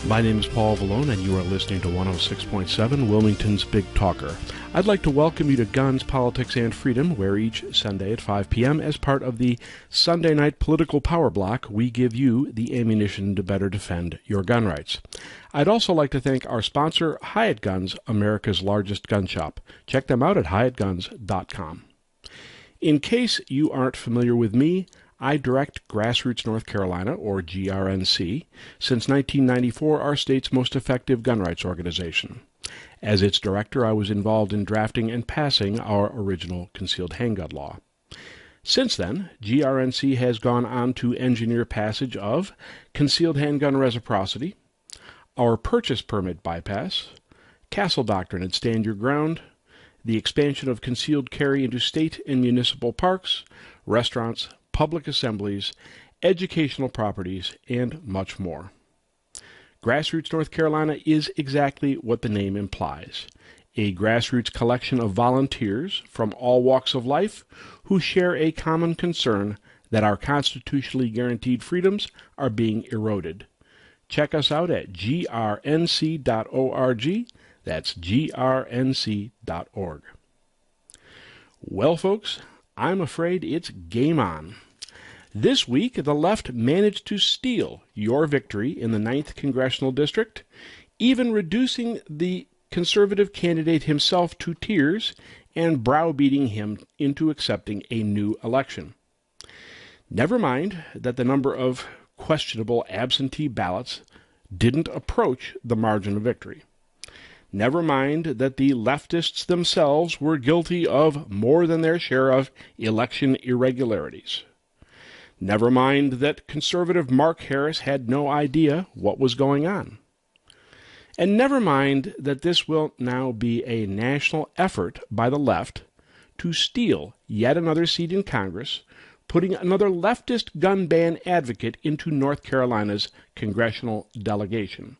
My name is Paul Vallone, and you are listening to 106.7 Wilmington's Big Talker. I'd like to welcome you to Guns, Politics, and Freedom, where each Sunday at 5 p.m., as part of the Sunday Night Political Power Block, we give you the ammunition to better defend your gun rights. I'd also like to thank our sponsor, Hyatt Guns, America's largest gun shop. Check them out at hyattguns.com. In case you aren't familiar with me, I direct Grassroots North Carolina, or GRNC, since 1994, our state's most effective gun rights organization. As its director, I was involved in drafting and passing our original concealed handgun law. Since then, GRNC has gone on to engineer passage of concealed handgun reciprocity, our purchase permit bypass, Castle Doctrine and Stand Your Ground, the expansion of concealed carry into state and municipal parks, restaurants, public assemblies, educational properties, and much more. Grassroots North Carolina is exactly what the name implies, a grassroots collection of volunteers from all walks of life who share a common concern that our constitutionally guaranteed freedoms are being eroded. Check us out at grnc.org. That's grnc.org. Well, folks, I'm afraid it's game on. This week, the left managed to steal your victory in the 9th Congressional District, even reducing the conservative candidate himself to tears and browbeating him into accepting a new election. Never mind that the number of questionable absentee ballots didn't approach the margin of victory. Never mind that the leftists themselves were guilty of more than their share of election irregularities. Never mind that conservative Mark Harris had no idea what was going on. And never mind that this will now be a national effort by the left to steal yet another seat in Congress, putting another leftist gun ban advocate into North Carolina's congressional delegation.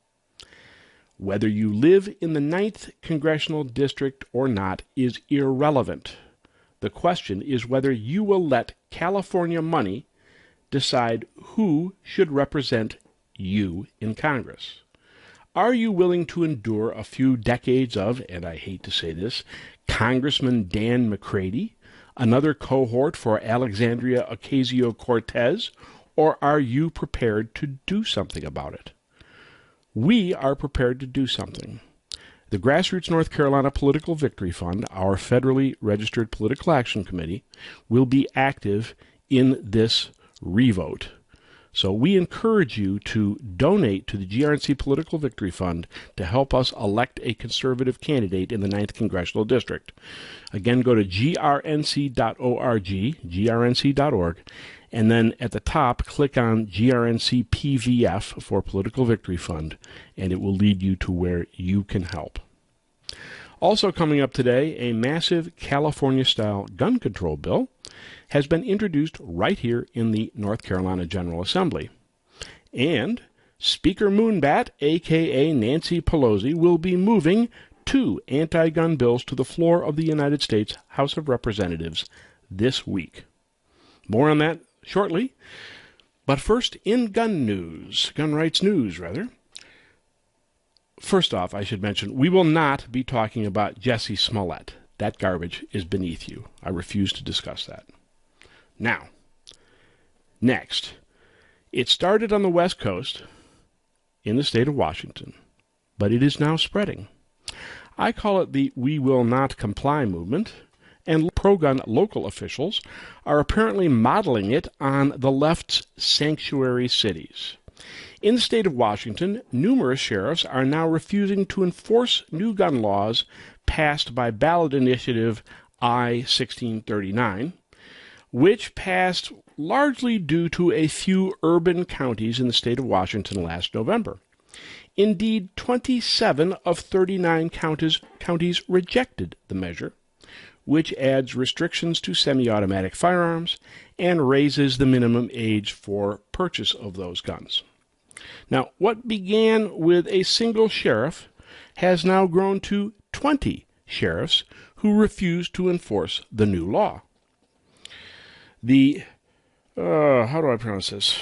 Whether you live in the 9th Congressional District or not is irrelevant. The question is whether you will let California money decide who should represent you in Congress. Are you willing to endure a few decades of, and I hate to say this, Congressman Dan McCready, another cohort for Alexandria Ocasio-Cortez, or are you prepared to do something about it? We are prepared to do something. The Grassroots North Carolina Political Victory Fund, our federally registered political action committee, will be active in this revote. So we encourage you to donate to the GRNC Political Victory Fund to help us elect a conservative candidate in the 9th Congressional District. Again, go to grnc.org, grnc.org, and then at the top, click on GRNC PVF for Political Victory Fund, and it will lead you to where you can help. Also coming up today, a massive California-style gun control bill has been introduced right here in the North Carolina General Assembly. And Speaker Moonbat, a.k.a. Nancy Pelosi, will be moving 2 anti-gun bills to the floor of the United States House of Representatives this week. More on that shortly. But first, in gun rights news, rather. First off, I should mention, we will not be talking about Jussie Smollett. That garbage is beneath you. I refuse to discuss that. Now, next, it started on the West Coast in the state of Washington, but it is now spreading. I call it the We Will Not Comply movement, and pro-gun local officials are apparently modeling it on the left's sanctuary cities. In the state of Washington, numerous sheriffs are now refusing to enforce new gun laws passed by ballot initiative I-1639, which passed largely due to a few urban counties in the state of Washington last November. Indeed, 27 of 39 counties rejected the measure, which adds restrictions to semi-automatic firearms and raises the minimum age for purchase of those guns. Now, what began with a single sheriff has now grown to 20 sheriffs who refuse to enforce the new law. The, how do I pronounce this?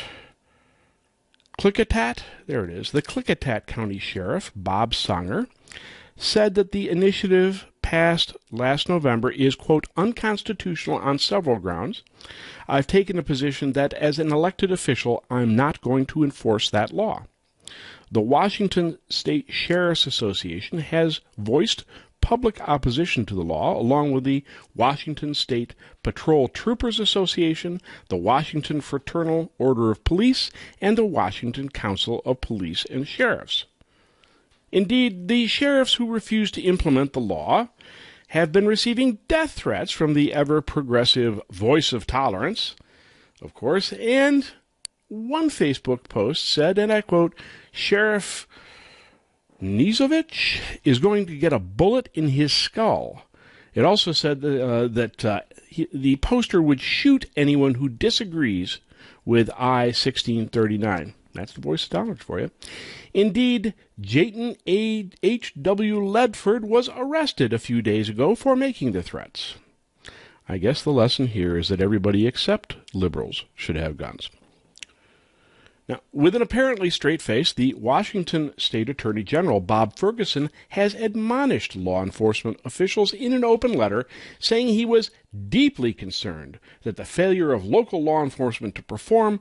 Klickitat, there it is, the Klickitat County Sheriff, Bob Songer, said that the initiative passed last November is, quote, unconstitutional on several grounds. I've taken a position that as an elected official, I'm not going to enforce that law. The Washington State Sheriff's Association has voiced public opposition to the law, along with the Washington State Patrol Troopers Association, the Washington Fraternal Order of Police, and the Washington Council of Police and Sheriffs. Indeed, the sheriffs who refuse to implement the law have been receiving death threats from the ever-progressive Voice of Tolerance, of course, and one Facebook post said, and I quote, Sheriff Nizovich is going to get a bullet in his skull. It also said that the poster would shoot anyone who disagrees with I-1639. That's the Voice of Tolerance for you. Indeed, Jayton H.W. Ledford was arrested a few days ago for making the threats. I guess the lesson here is that everybody except liberals should have guns. Now, with an apparently straight face, the Washington State Attorney General, Bob Ferguson, has admonished law enforcement officials in an open letter, saying he was deeply concerned that the failure of local law enforcement to perform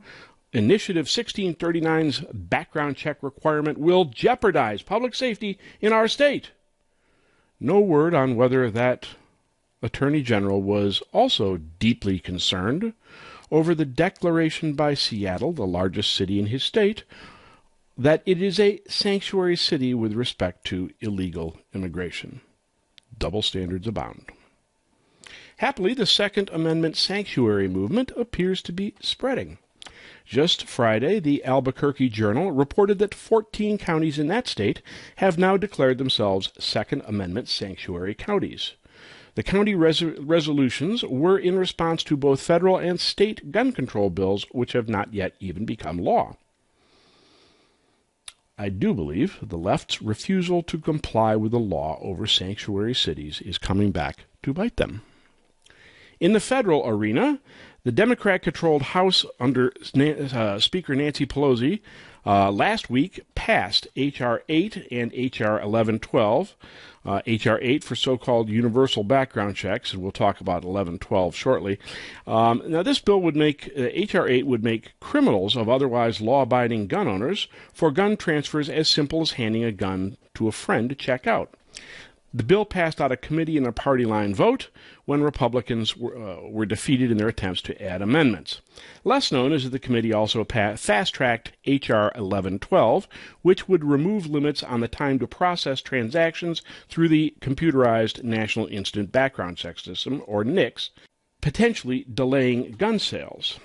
Initiative 1639's background check requirement will jeopardize public safety in our state. No word on whether that Attorney General was also deeply concerned over the declaration by Seattle, the largest city in his state, that it is a sanctuary city with respect to illegal immigration. Double standards abound. Happily, the Second Amendment sanctuary movement appears to be spreading. Just Friday, the Albuquerque Journal reported that 14 counties in that state have now declared themselves Second Amendment sanctuary counties. The county resolutions were in response to both federal and state gun control bills, which have not yet even become law. I do believe the left's refusal to comply with the law over sanctuary cities is coming back to bite them. In the federal arena, the Democrat-controlled House under Speaker Nancy Pelosi last week passed H.R. 8 and H.R. 1112, H.R. 8 for so-called universal background checks, and we'll talk about 1112 shortly. Now, this bill would make, H.R. 8 would make criminals of otherwise law-abiding gun owners for gun transfers as simple as handing a gun to a friend to check out. The bill passed out of committee in a party line vote when Republicans were defeated in their attempts to add amendments. Less known is that the committee also fast-tracked H.R. 1112, which would remove limits on the time to process transactions through the Computerized National Instant Background Check System, or NICS, potentially delaying gun sales.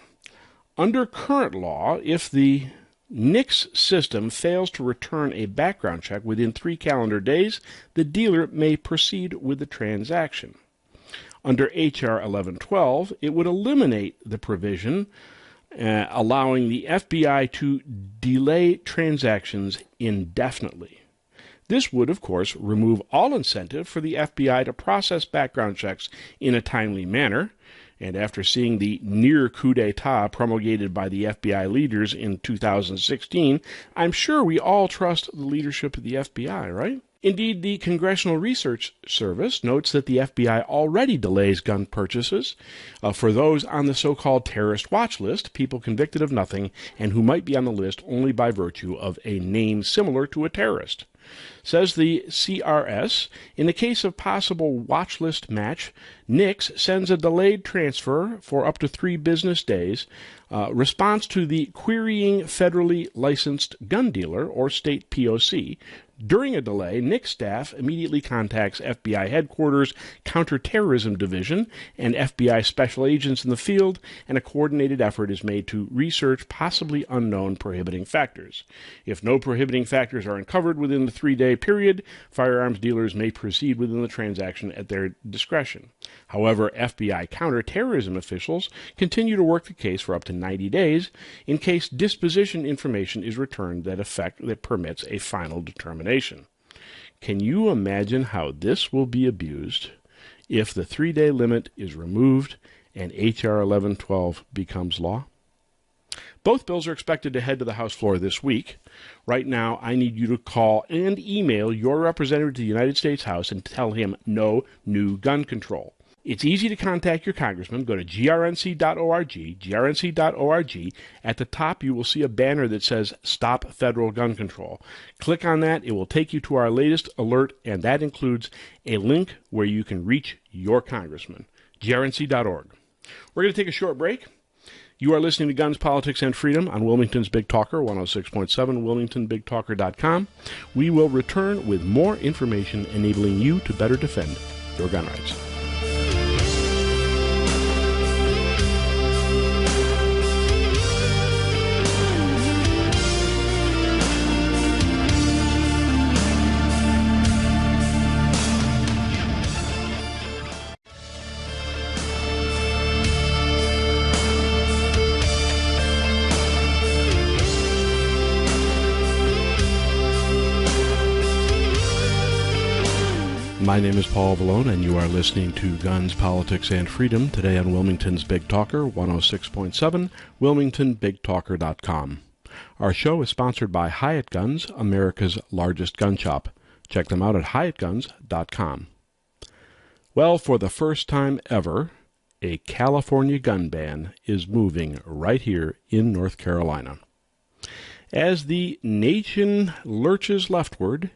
Under current law, if the NICS system fails to return a background check within 3 calendar days, the dealer may proceed with the transaction. Under H.R. 1112, it would eliminate the provision allowing the FBI to delay transactions indefinitely. This would, of course, remove all incentive for the FBI to process background checks in a timely manner. And after seeing the near coup d'etat promulgated by the FBI leaders in 2016, I'm sure we all trust the leadership of the FBI, right? Indeed, the Congressional Research Service notes that the FBI already delays gun purchases for those on the so-called terrorist watch list, people convicted of nothing and who might be on the list only by virtue of a name similar to a terrorist. Says the CRS, in the case of possible watch list match, NICS sends a delayed transfer for up to 3 business days, response to the querying federally licensed gun dealer or state POC. During a delay, NICS staff immediately contacts FBI headquarters, Counterterrorism Division, and FBI special agents in the field, and a coordinated effort is made to research possibly unknown prohibiting factors. If no prohibiting factors are uncovered within the 3-day period, firearms dealers may proceed within the transaction at their discretion. However, FBI counterterrorism officials continue to work the case for up to 90 days in case disposition information is returned that permits a final determination. Can you imagine how this will be abused if the 3-day limit is removed and H.R. 1112 becomes law? Both bills are expected to head to the House floor this week. Right now, I need you to call and email your representative to the United States House and tell him no new gun control. It's easy to contact your congressman. Go to grnc.org, grnc.org. At the top, you will see a banner that says Stop Federal Gun Control. Click on that. It will take you to our latest alert, and that includes a link where you can reach your congressman. grnc.org. We're going to take a short break. You are listening to Guns, Politics, and Freedom on Wilmington's Big Talker, 106.7, wilmingtonbigtalker.com. We will return with more information enabling you to better defend your gun rights. My name is Paul Vallone, and you are listening to Guns, Politics, and Freedom today on Wilmington's Big Talker, 106.7, wilmingtonbigtalker.com. Our show is sponsored by Hyatt Guns, America's largest gun shop. Check them out at hyattguns.com. Well, for the first time ever, a California gun ban is moving right here in North Carolina. As the nation lurches leftward,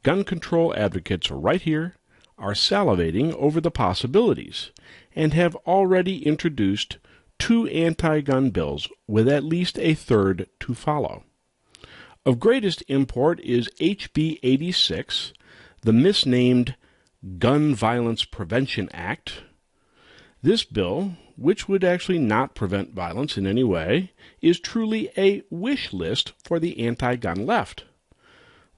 gun control advocates right here are salivating over the possibilities and have already introduced 2 anti-gun bills with at least a third to follow. Of greatest import is HB 86, the misnamed Gun Violence Prevention Act. This bill, which would actually not prevent violence in any way, is truly a wish list for the anti-gun left.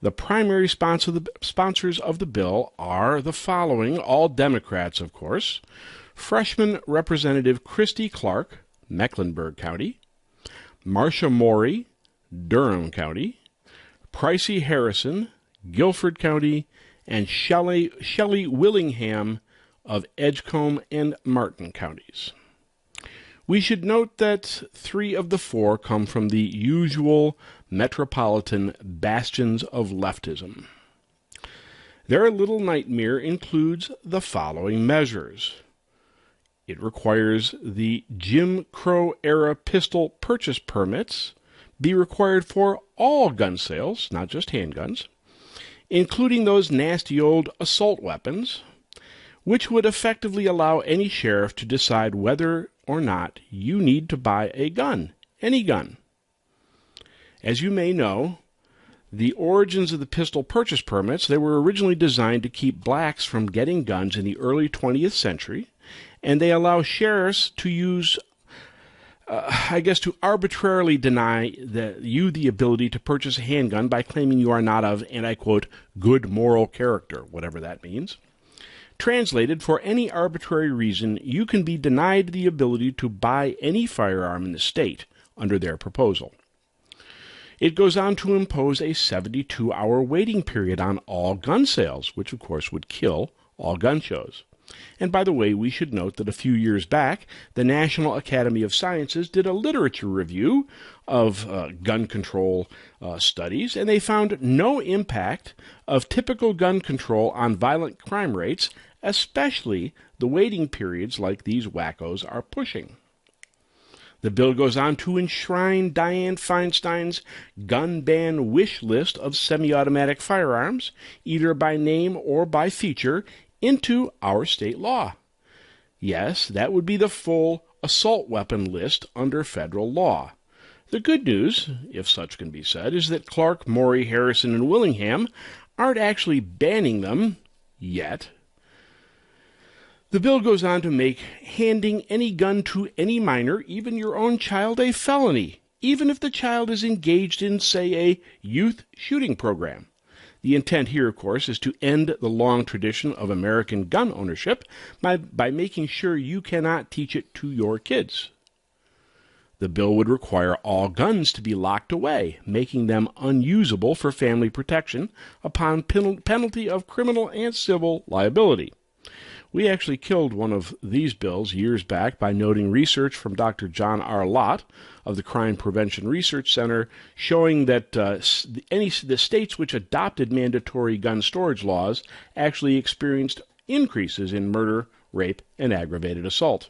The primary sponsors of the bill are the following, all Democrats, of course: Freshman Representative Christy Clark, Mecklenburg County; Marcia Maury, Durham County; Pricey Harrison, Guilford County; and Shelley Willingham of Edgecombe and Martin counties. We should note that 3 of the 4 come from the usual metropolitan bastions of leftism. Their little nightmare includes the following measures. It requires the Jim Crow-era pistol purchase permits be required for all gun sales, not just handguns, including those nasty old assault weapons, which would effectively allow any sheriff to decide whether or not you need to buy a gun, any gun. As you may know, the origins of the pistol purchase permits, they were originally designed to keep blacks from getting guns in the early 20th century, and they allow sheriffs to use, to arbitrarily deny you the ability to purchase a handgun by claiming you are not of, and I quote, good moral character, whatever that means. Translated, for any arbitrary reason, you can be denied the ability to buy any firearm in the state under their proposal. It goes on to impose a 72-hour waiting period on all gun sales, which of course would kill all gun shows. And by the way, we should note that a few years back, the National Academy of Sciences did a literature review of gun control studies, and they found no impact of typical gun control on violent crime rates, especially the waiting periods like these wackos are pushing. The bill goes on to enshrine Dianne Feinstein's gun ban wish list of semi-automatic firearms, either by name or by feature, into our state law. Yes, that would be the full assault weapon list under federal law. The good news, if such can be said, is that Clark, Maury, Harrison, and Willingham aren't actually banning them yet. The bill goes on to make handing any gun to any minor, even your own child, a felony, even if the child is engaged in, say, a youth shooting program. The intent here, of course, is to end the long tradition of American gun ownership by making sure you cannot teach it to your kids. The bill would require all guns to be locked away, making them unusable for family protection upon penalty of criminal and civil liability. We actually killed one of these bills years back by noting research from Dr. John R. Lott of the Crime Prevention Research Center showing that the states which adopted mandatory gun storage laws actually experienced increases in murder, rape, and aggravated assault.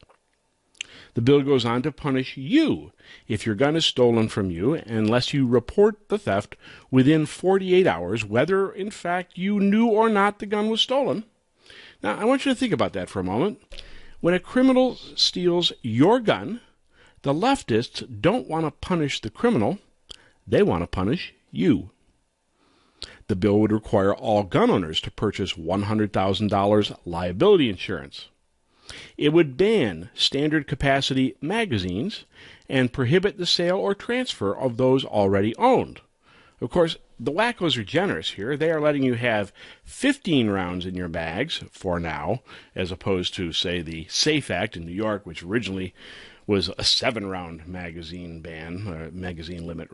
The bill goes on to punish you if your gun is stolen from you unless you report the theft within 48 hours, whether in fact you knew or not the gun was stolen. Now, I want you to think about that for a moment. When a criminal steals your gun, the leftists don't want to punish the criminal. They want to punish you. The bill would require all gun owners to purchase $100,000 liability insurance. It would ban standard capacity magazines and prohibit the sale or transfer of those already owned. Of course, the wackos are generous here. They are letting you have 15 rounds in your bags for now, as opposed to, say, the SAFE Act in New York, which originally was a 7-round magazine limit.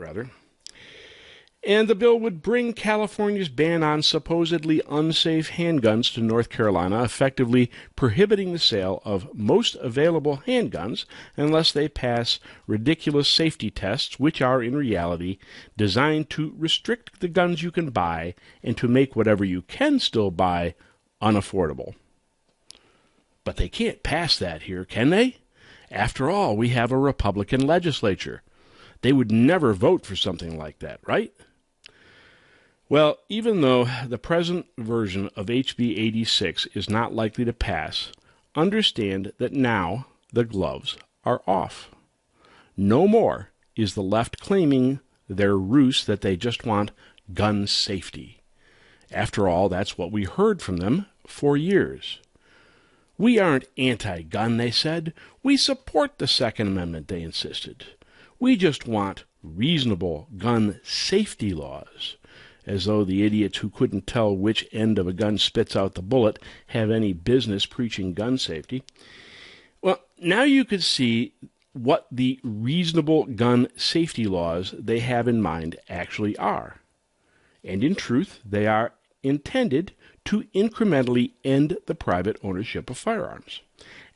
And the bill would bring California's ban on supposedly unsafe handguns to North Carolina, effectively prohibiting the sale of most available handguns unless they pass ridiculous safety tests, which are in reality designed to restrict the guns you can buy and to make whatever you can still buy unaffordable. But they can't pass that here, can they? After all, we have a Republican legislature. They would never vote for something like that, right? Well, even though the present version of HB 86 is not likely to pass, understand that now the gloves are off. No more is the left claiming their ruse that they just want gun safety. After all, that's what we heard from them for years. We aren't anti-gun, they said. We support the Second Amendment, they insisted. We just want reasonable gun safety laws. As though the idiots who couldn't tell which end of a gun spits out the bullet have any business preaching gun safety. Well, now you can see what the reasonable gun safety laws they have in mind actually are. And in truth, they are intended to incrementally end the private ownership of firearms.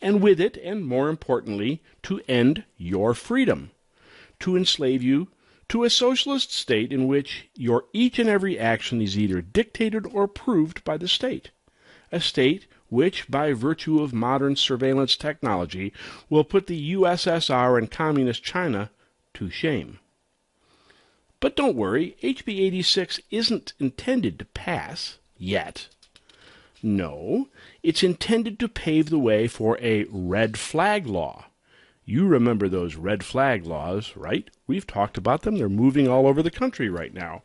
And with it, and more importantly, to end your freedom, to enslave you to a socialist state in which your each and every action is either dictated or approved by the state, a state which, by virtue of modern surveillance technology, will put the USSR and Communist China to shame. But don't worry, HB 86 isn't intended to pass yet. No, it's intended to pave the way for a red flag law. You remember those red flag laws, right? We've talked about them. They're moving all over the country right now.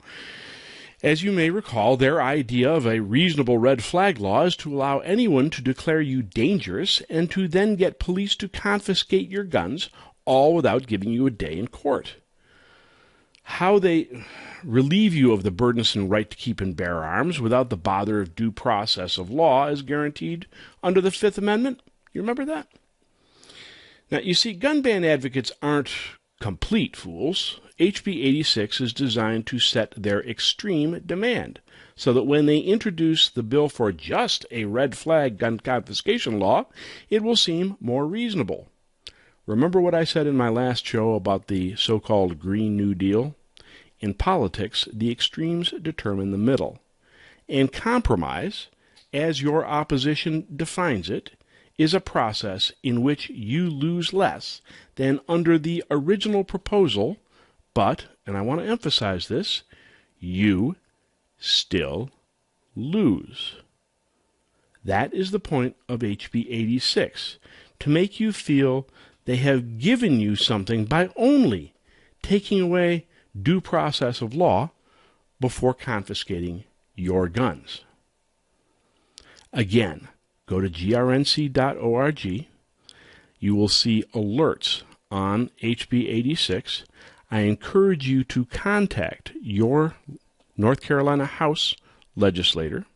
As you may recall, their idea of a reasonable red flag law is to allow anyone to declare you dangerous and to then get police to confiscate your guns, all without giving you a day in court. How they relieve you of the burdensome right to keep and bear arms without the bother of due process of law is guaranteed under the Fifth Amendment. You remember that? Now, you see, gun ban advocates aren't complete fools. HB 86 is designed to set their extreme demand so that when they introduce the bill for just a red flag gun confiscation law, it will seem more reasonable. Remember what I said in my last show about the so-called Green New Deal? In politics, the extremes determine the middle. And compromise, as your opposition defines it, is a process in which you lose less than under the original proposal, but, and I want to emphasize this, you still lose. That is the point of HB 86, to make you feel they have given you something by only taking away due process of law before confiscating your guns. Again, go to grnc.org. You will see alerts on HB 86. I encourage you to contact your North Carolina House legislator,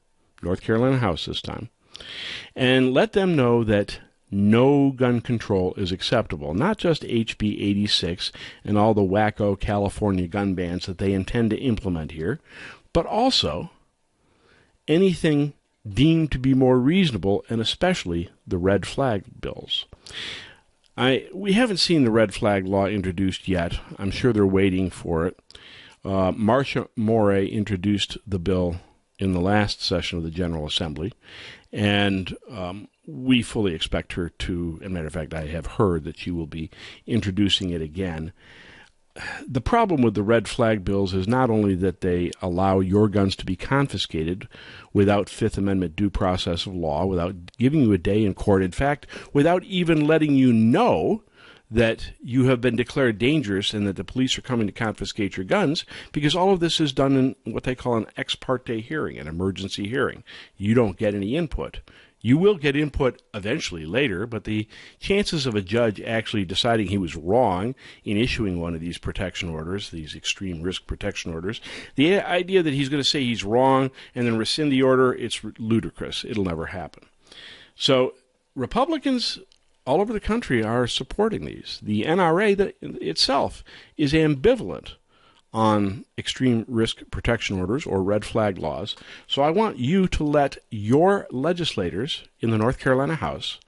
North Carolina House this time, and let them know that no gun control is acceptable. Not just HB 86 and all the wacko California gun bans that they intend to implement here, but also anything deemed to be more reasonable, and especially the red flag bills. We haven't seen the red flag law introduced yet. I'm sure they're waiting for it. Marcia Morey introduced the bill in the last session of the General Assembly, and we fully expect her to, as a matter of fact, I have heard that she will be introducing it again. The problem with the red flag bills is not only that they allow your guns to be confiscated without Fifth Amendment due process of law, without giving you a day in court, in fact, without even letting you know that you have been declared dangerous and that the police are coming to confiscate your guns, because all of this is done in what they call an ex parte hearing, an emergency hearing. You don't get any input. You will get input eventually later, but the chances of a judge actually deciding he was wrong in issuing one of these protection orders, these extreme risk protection orders, the idea that he's going to say he's wrong and then rescind the order, it's ludicrous. It'll never happen. So Republicans all over the country are supporting these. The NRA itself is ambivalent on extreme risk protection orders or red flag laws. So I want you to let your legislators in the North Carolina House,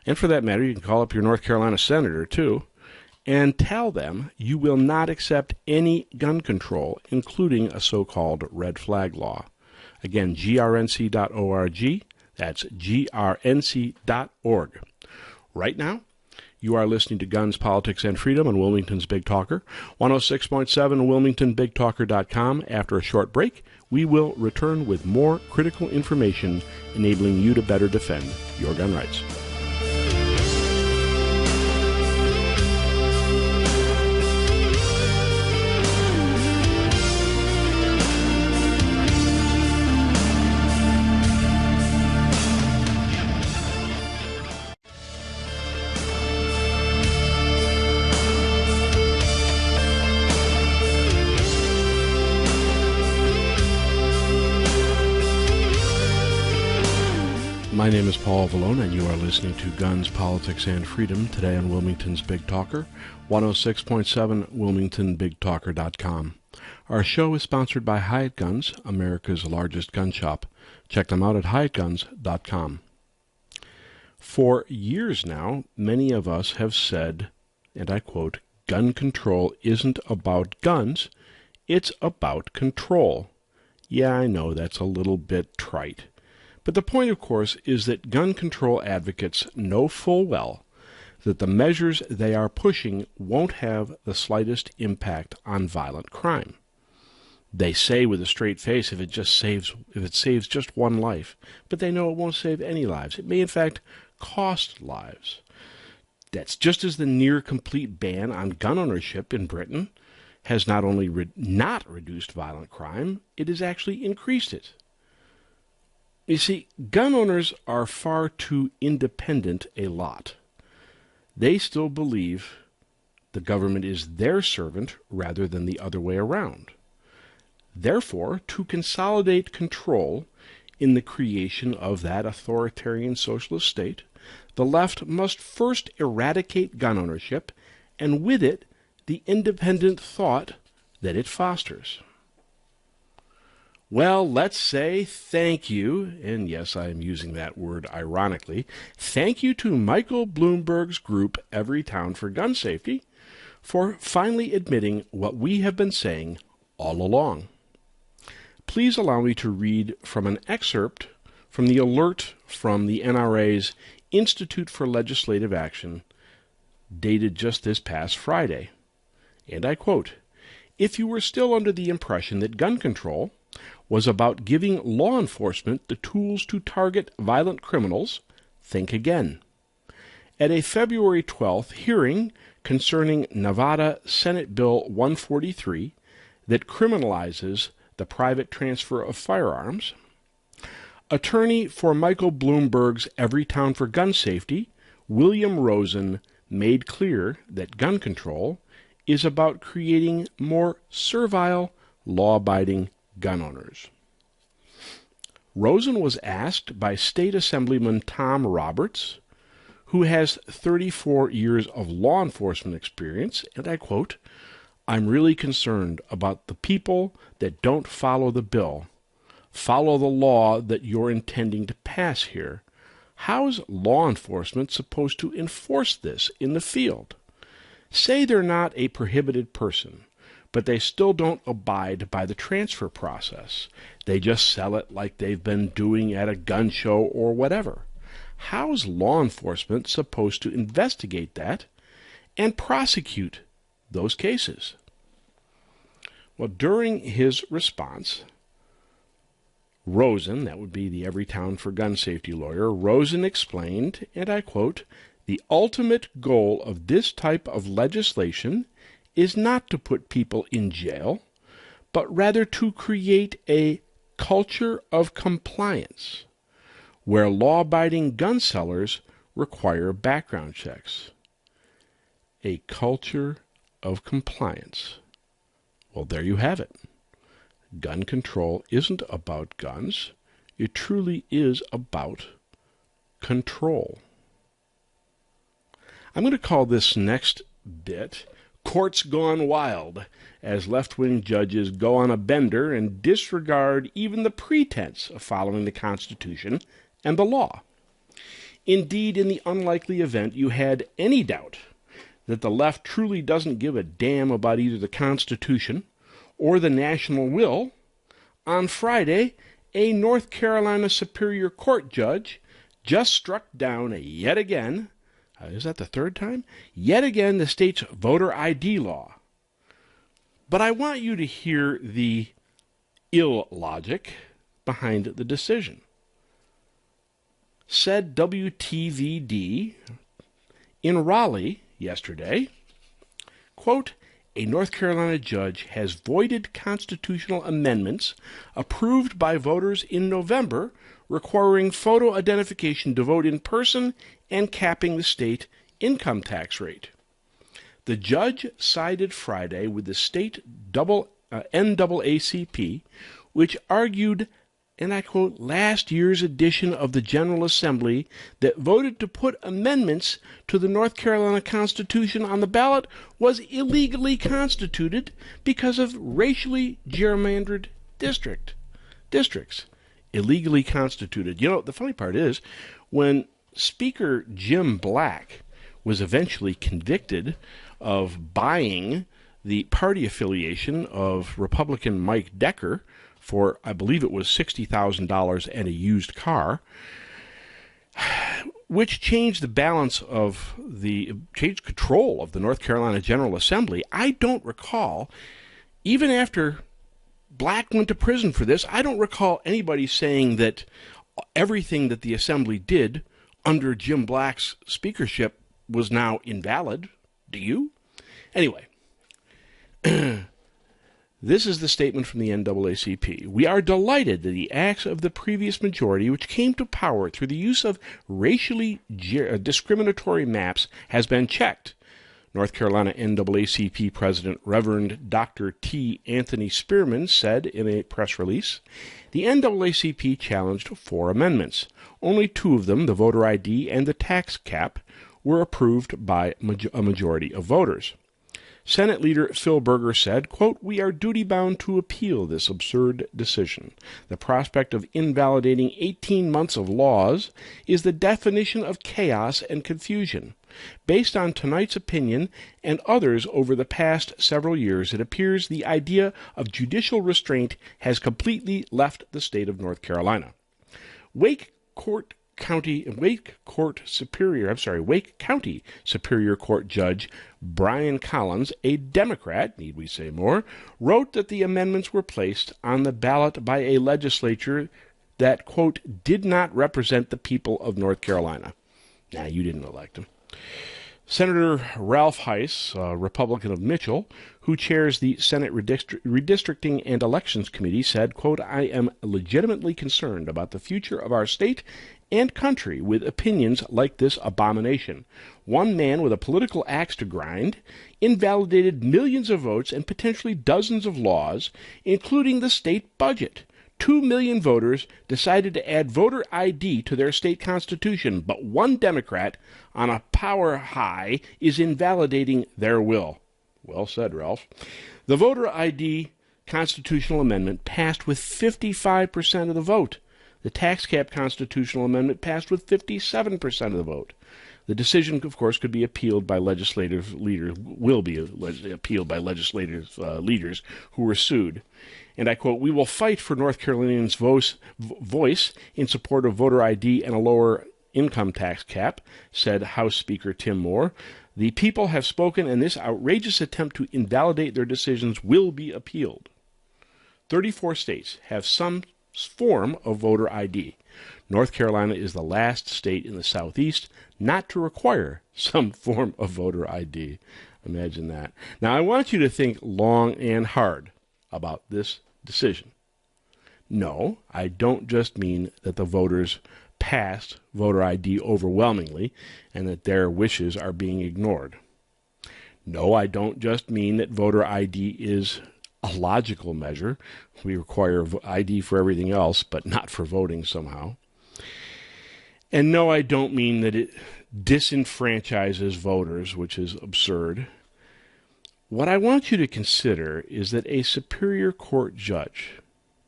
and for that matter, you can call up your North Carolina senator too, and tell them you will not accept any gun control, including a so-called red flag law. Again, grnc.org. That's grnc.org. Right now, you are listening to Guns, Politics, and Freedom on Wilmington's Big Talker, 106.7 WilmingtonBigTalker.com. After a short break, we will return with more critical information enabling you to better defend your gun rights. My name is Paul Vallone, and you are listening to Guns, Politics, and Freedom today on Wilmington's Big Talker, 106.7 WilmingtonBigTalker.com. Our show is sponsored by Hyatt Guns, America's largest gun shop. Check them out at HyattGuns.com. For years now, many of us have said, and I quote, gun control isn't about guns, it's about control. Yeah, I know that's a little bit trite. But the point, of course, is that gun control advocates know full well that the measures they are pushing won't have the slightest impact on violent crime. They say with a straight face if it saves just one life, but they know it won't save any lives. It may, in fact, cost lives. That's just as the near-complete ban on gun ownership in Britain has not only not reduced violent crime, it has actually increased it. You see, gun owners are far too independent a lot. They still believe the government is their servant rather than the other way around. Therefore, to consolidate control in the creation of that authoritarian socialist state, the left must first eradicate gun ownership, and with it, the independent thought that it fosters. Well, let's say thank you, and yes, I am using that word ironically, thank you to Michael Bloomberg's group, Everytown for Gun Safety, for finally admitting what we have been saying all along. Please allow me to read from an excerpt from the alert from the NRA's Institute for Legislative Action, dated just this past Friday. And I quote, "If you were still under the impression that gun control was about giving law enforcement the tools to target violent criminals, think again. At a February 12th hearing concerning Nevada Senate Bill 143 that criminalizes the private transfer of firearms, attorney for Michael Bloomberg's Everytown for Gun Safety, William Rosen, made clear that gun control is about creating more servile, law-abiding gun owners." Rosen was asked by State Assemblyman Tom Roberts, who has 34 years of law enforcement experience, and I quote, "I'm really concerned about the people that don't follow the bill, follow the law that you're intending to pass here. How is law enforcement supposed to enforce this in the field? Say they're not a prohibited person, but they still don't abide by the transfer process. They just sell it like they've been doing at a gun show or whatever. How is law enforcement supposed to investigate that and prosecute those cases? Well, during his response, Rosen, that would be the Everytown for Gun Safety lawyer, Rosen explained, and I quote, "The ultimate goal of this type of legislation is not to put people in jail, but rather to create a culture of compliance where law-abiding gun sellers require background checks." A culture of compliance. Well, there you have it. Gun control isn't about guns. It truly is about control. I'm going to call this next bit Courts Gone Wild, as left-wing judges go on a bender and disregard even the pretense of following the Constitution and the law. Indeed, in the unlikely event you had any doubt that the left truly doesn't give a damn about either the Constitution or the national will, on Friday, a North Carolina Superior Court judge just struck down yet again, is that the third time? Yet again, the state's voter ID law. But I want you to hear the illogic behind the decision. Said WTVD in Raleigh yesterday, quote, "A North Carolina judge has voided constitutional amendments approved by voters in November requiring photo identification to vote in person and capping the state income tax rate. The judge sided Friday with the state NAACP, which argued, and I quote, last year's edition of the General Assembly that voted to put amendments to the North Carolina Constitution on the ballot was illegally constituted because of racially gerrymandered districts. Illegally constituted. You know, the funny part is, when Speaker Jim Black was eventually convicted of buying the party affiliation of Republican Mike Decker for, I believe it was $60,000 and a used car, which changed the balance of changed control of the North Carolina General Assembly. I don't recall, even after Black went to prison for this, I don't recall anybody saying that everything that the Assembly did under Jim Black's speakership was now invalid. Do you? Anyway, this is the statement from the NAACP. "We are delighted that the acts of the previous majority, which came to power through the use of racially discriminatory maps, has been checked." North Carolina NAACP President Reverend Dr. T. Anthony Spearman said in a press release, "The NAACP challenged 4 amendments. Only 2 of them, the voter ID and the tax cap, were approved by a majority of voters." Senate Leader Phil Berger said, quote, "We are duty-bound to appeal this absurd decision. The prospect of invalidating 18 months of laws is the definition of chaos and confusion. Based on tonight's opinion and others over the past several years, it appears the idea of judicial restraint has completely left the state of North Carolina." Wake County Superior Court Judge Brian Collins, a Democrat, need we say more, wrote that the amendments were placed on the ballot by a legislature that, quote, "did not represent the people of North Carolina." Nah, you didn't elect him. Senator Ralph Heiss, a Republican of Mitchell, who chairs the Senate Redistricting and Elections Committee, said, quote, "I am legitimately concerned about the future of our state and country with opinions like this abomination. One man with a political axe to grind invalidated millions of votes and potentially dozens of laws, including the state budget. 2 million voters decided to add voter ID to their state constitution, but one Democrat on a power high is invalidating their will." Well said, Ralph. The voter ID constitutional amendment passed with 55% of the vote. The tax cap constitutional amendment passed with 57% of the vote. The decision, of course, could be appealed by legislative leaders, will be appealed by legislative leaders who were sued. And I quote, "We will fight for North Carolinians' voice in support of voter ID and a lower income tax cap," said House Speaker Tim Moore. "The people have spoken, and this outrageous attempt to invalidate their decisions will be appealed." 34 states have some form of voter ID. North Carolina is the last state in the Southeast not to require some form of voter ID. Imagine that. Now, I want you to think long and hard about this decision. No, I don't just mean that the voters passed voter ID overwhelmingly and that their wishes are being ignored. No, I don't just mean that voter ID is a logical measure. We require ID for everything else, but not for voting somehow. And no, I don't mean that it disenfranchises voters, which is absurd. What I want you to consider is that a Superior Court judge,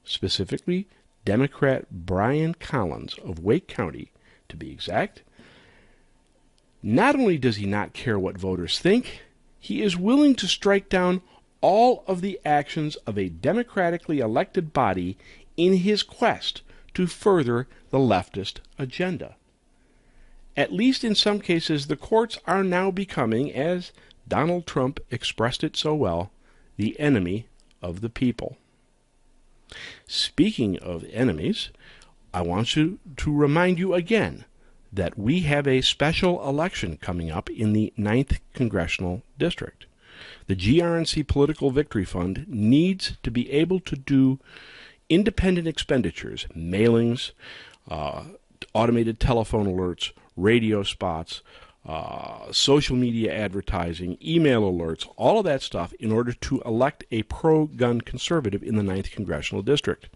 specifically Democrat Brian Collins of Wake County, to be exact, not only does he not care what voters think, he is willing to strike down all of the actions of a democratically elected body in his quest to further the leftist agenda. At least in some cases, the courts are now becoming, as Donald Trump expressed it so well, the enemy of the people. Speaking of enemies, I want to remind you again that we have a special election coming up in the 9th Congressional District. The GRNC Political Victory Fund needs to be able to do independent expenditures, mailings, automated telephone alerts, radio spots, social media advertising, email alerts, all of that stuff in order to elect a pro-gun conservative in the 9th Congressional District.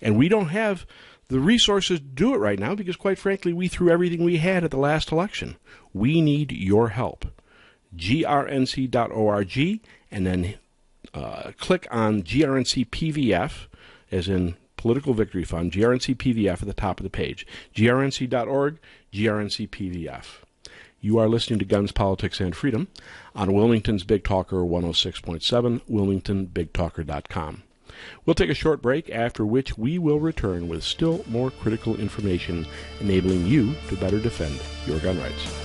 And we don't have the resources to do it right now because, quite frankly, we threw everything we had at the last election. We need your help. grnc.org, and then click on GRNC PVF, as in Political Victory Fund, GRNC PVF at the top of the page. grnc.org, GRNC PVF. You are listening to Guns, Politics, and Freedom on Wilmington's Big Talker 106.7, WilmingtonBigTalker.com. We'll take a short break, after which we will return with still more critical information enabling you to better defend your gun rights.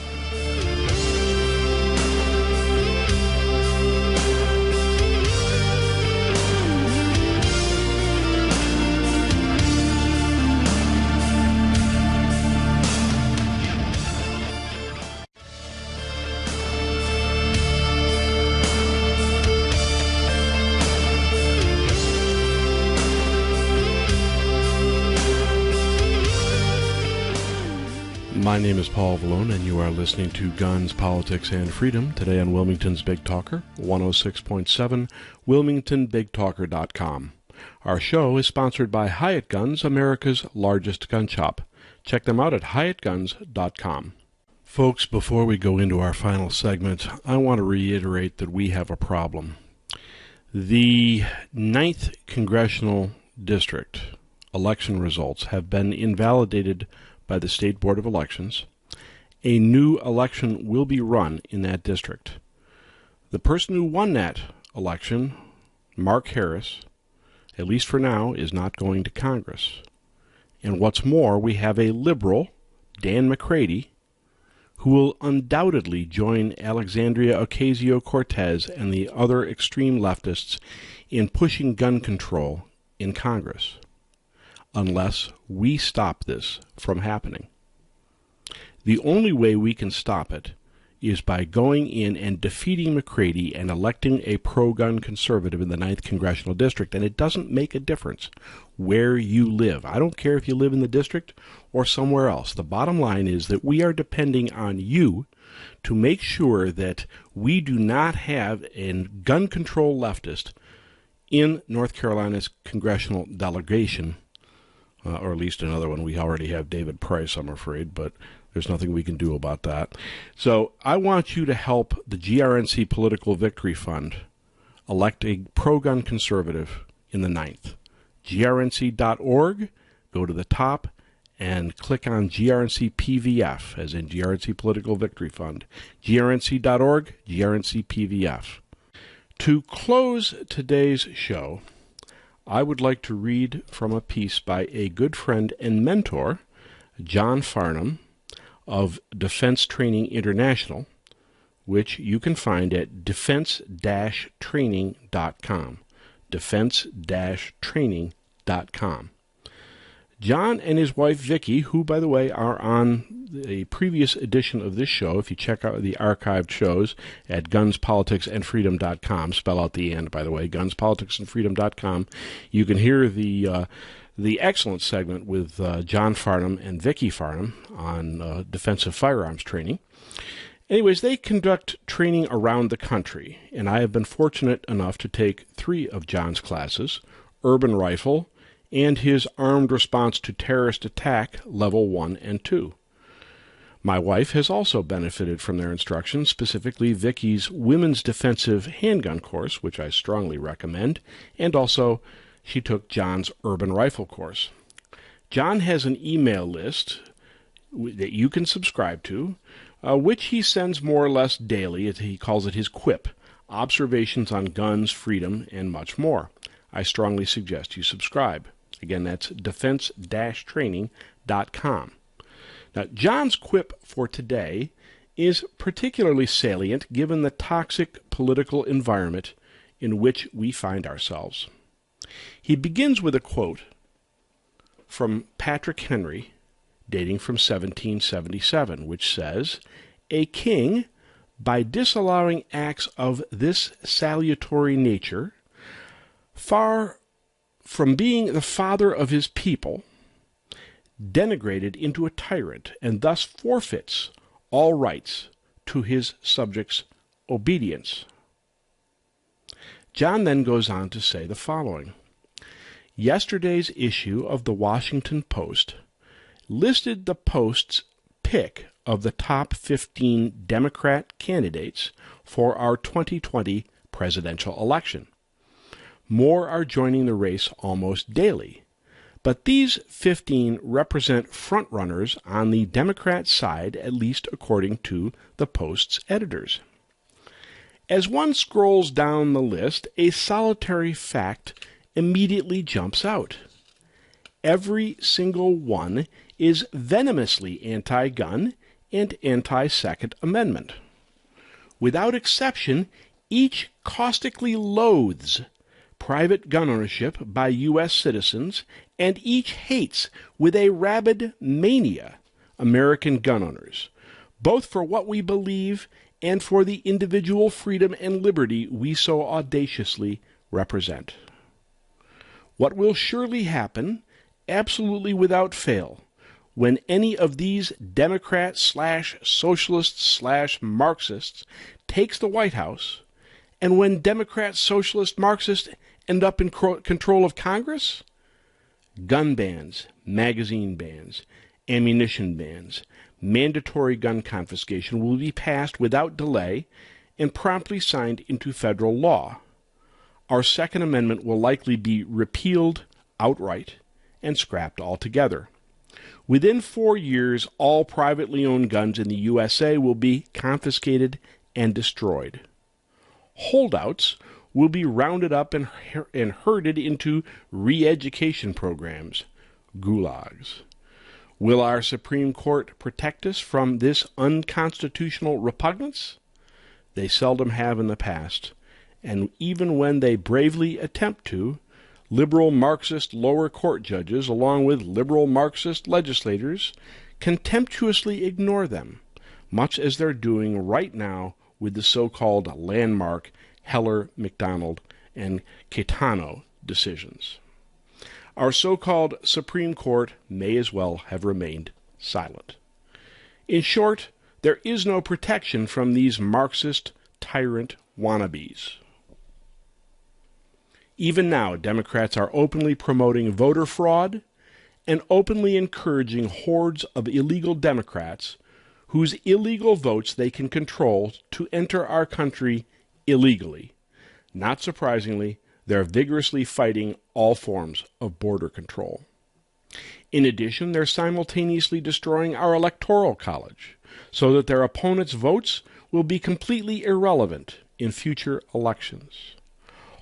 My name is Paul Vallone, and you are listening to Guns, Politics, and Freedom, today on Wilmington's Big Talker, 106.7, WilmingtonBigTalker.com. Our show is sponsored by Hyatt Guns, America's largest gun shop. Check them out at HyattGuns.com. Folks, before we go into our final segment, I want to reiterate that we have a problem. The 9th Congressional District election results have been invalidated by the State Board of Elections. A new election will be run in that district. The person who won that election, Mark Harris, at least for now, is not going to Congress. And what's more, we have a liberal, Dan McCready, who will undoubtedly join Alexandria Ocasio-Cortez and the other extreme leftists in pushing gun control in Congress, unless we stop this from happening. The only way we can stop it is by going in and defeating McCready and electing a pro-gun conservative in the 9th Congressional District. And it doesn't make a difference where you live. I don't care if you live in the district or somewhere else. The bottom line is that we are depending on you to make sure that we do not have a gun control leftist in North Carolina's congressional delegation, or at least another one. We already have David Price, I'm afraid, but there's nothing we can do about that. So I want you to help the GRNC Political Victory Fund elect a pro-gun conservative in the 9th. grnc.org, go to the top, and click on GRNC PVF, as in GRNC Political Victory Fund. grnc.org, GRNC PVF. To close today's show, I would like to read from a piece by a good friend and mentor, John Farnham of Defense Training International, which you can find at defense-training.com. defense-training.com. John and his wife Vicki, who, by the way, are on a previous edition of this show, if you check out the archived shows at gunspoliticsandfreedom.com, spell out the "and," by the way, gunspoliticsandfreedom.com, you can hear the excellent segment with John Farnham and Vicki Farnham on defensive firearms training. Anyways, they conduct training around the country, and I have been fortunate enough to take 3 of John's classes: urban rifle, and his Armed Response to Terrorist Attack Level 1 and 2. My wife has also benefited from their instruction, specifically Vicki's Women's Defensive Handgun course, which I strongly recommend, and also she took John's Urban Rifle course. John has an email list that you can subscribe to, which he sends more or less daily. He calls it his QUIP, Observations on Guns, Freedom, and much more. I strongly suggest you subscribe. Again, that's defense-training.com. Now, John's quip for today is particularly salient given the toxic political environment in which we find ourselves. He begins with a quote from Patrick Henry, dating from 1777, which says, "A king, by disallowing acts of this salutary nature, far from being the father of his people, denigrated into a tyrant, and thus forfeits all rights to his subjects' obedience." John then goes on to say the following: "Yesterday's issue of the Washington Post listed the Post's pick of the top 15 Democrat candidates for our 2020 presidential election. More are joining the race almost daily, but these 15 represent frontrunners on the Democrat side, at least according to the Post's editors. As one scrolls down the list, a solitary fact immediately jumps out. Every single one is venomously anti-gun and anti-Second Amendment. Without exception, each caustically loathes private gun ownership by U.S. citizens, and each hates with a rabid mania American gun owners, both for what we believe and for the individual freedom and liberty we so audaciously represent. What will surely happen, absolutely without fail, when any of these Democrat/Socialist/Marxists takes the White House, and when Democrat, Socialist, Marxists end up in control of Congress? Gun bans, magazine bans, ammunition bans, mandatory gun confiscation will be passed without delay and promptly signed into federal law. Our Second Amendment will likely be repealed outright and scrapped altogether. Within 4 years, all privately owned guns in the USA will be confiscated and destroyed. Holdouts will be rounded up and herded into re-education programs, gulags. Will our Supreme Court protect us from this unconstitutional repugnance? They seldom have in the past, and even when they bravely attempt to, liberal Marxist lower court judges, along with liberal Marxist legislators, contemptuously ignore them, much as they're doing right now with the so-called landmark Heller, McDonald, and Caetano decisions. Our so-called Supreme Court may as well have remained silent. In short, there is no protection from these Marxist tyrant wannabes. Even now, Democrats are openly promoting voter fraud and openly encouraging hordes of illegal Democrats whose illegal votes they can control to enter our country illegally. Not surprisingly, they're vigorously fighting all forms of border control. In addition, they're simultaneously destroying our electoral college so that their opponents' votes will be completely irrelevant in future elections.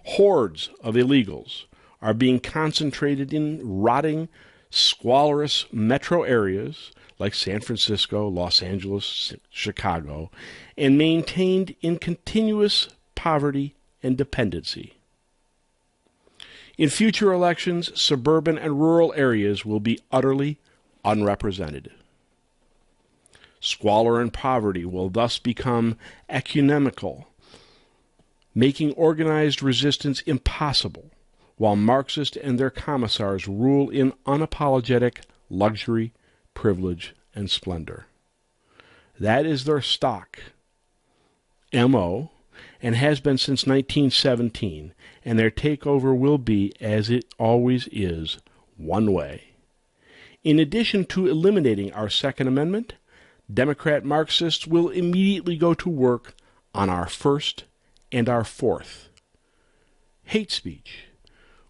Hordes of illegals are being concentrated in rotting, squalorous metro areas like San Francisco, Los Angeles, Chicago, and maintained in continuous poverty and dependency. In future elections, suburban and rural areas will be utterly unrepresented. Squalor and poverty will thus become ecumenical, making organized resistance impossible, while Marxists and their commissars rule in unapologetic luxury, privilege, and splendor. That is their stock M.O., and has been since 1917, and their takeover will be, as it always is, one way. In addition to eliminating our Second Amendment, Democrat Marxists will immediately go to work on our First and our Fourth. Hate speech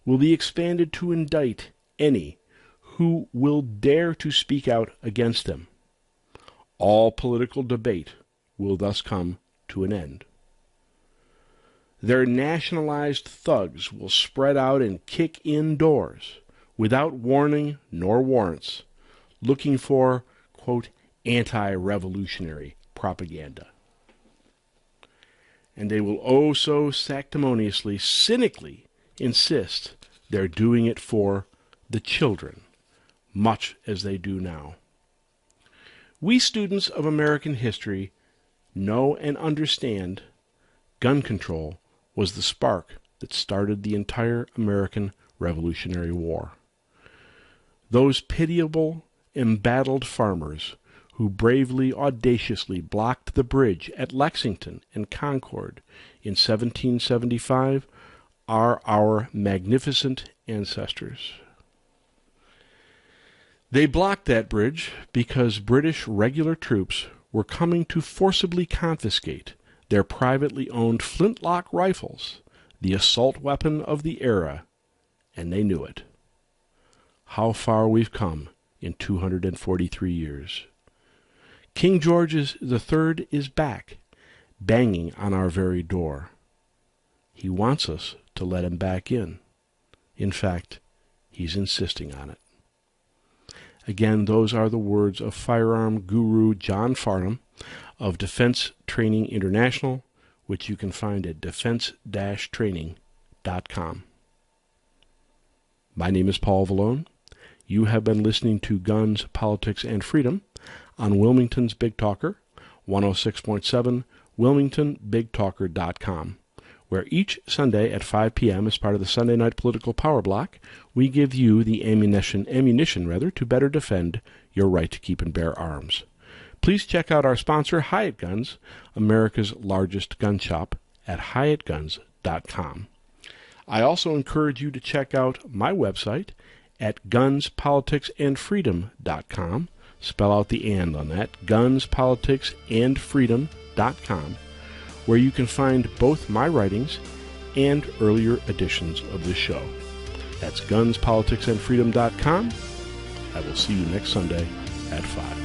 will be expanded to indict any who will dare to speak out against them. All political debate will thus come to an end. Their nationalized thugs will spread out and kick in doors without warning nor warrants, looking for, quote, anti-revolutionary propaganda. And they will oh so sanctimoniously, cynically insist they're doing it for the children, much as they do now. We students of American history know and understand gun control was the spark that started the entire American Revolutionary War. Those pitiable, embattled farmers who bravely, audaciously blocked the bridge at Lexington and Concord in 1775 are our magnificent ancestors. They blocked that bridge because British regular troops were coming to forcibly confiscate their privately owned flintlock rifles, the assault weapon of the era, and they knew it. How far we've come in 243 years. King George III is back, banging on our very door. He wants us to let him back in. In fact, he's insisting on it. Again, those are the words of firearm guru John Farnham of Defense Training International, which you can find at defense-training.com. My name is Paul Vallone. You have been listening to Guns, Politics, and Freedom on Wilmington's Big Talker, 106.7 WilmingtonBigTalker.com, where each Sunday at 5 p.m. as part of the Sunday Night Political Power Block, we give you the ammunition to better defend your right to keep and bear arms. Please check out our sponsor, Hyatt Guns, America's largest gun shop, at HyattGuns.com. I also encourage you to check out my website at gunspoliticsandfreedom.com. Spell out the "and" on that, gunspoliticsandfreedom.com, where you can find both my writings and earlier editions of this show. That's gunspoliticsandfreedom.com. I will see you next Sunday at 5.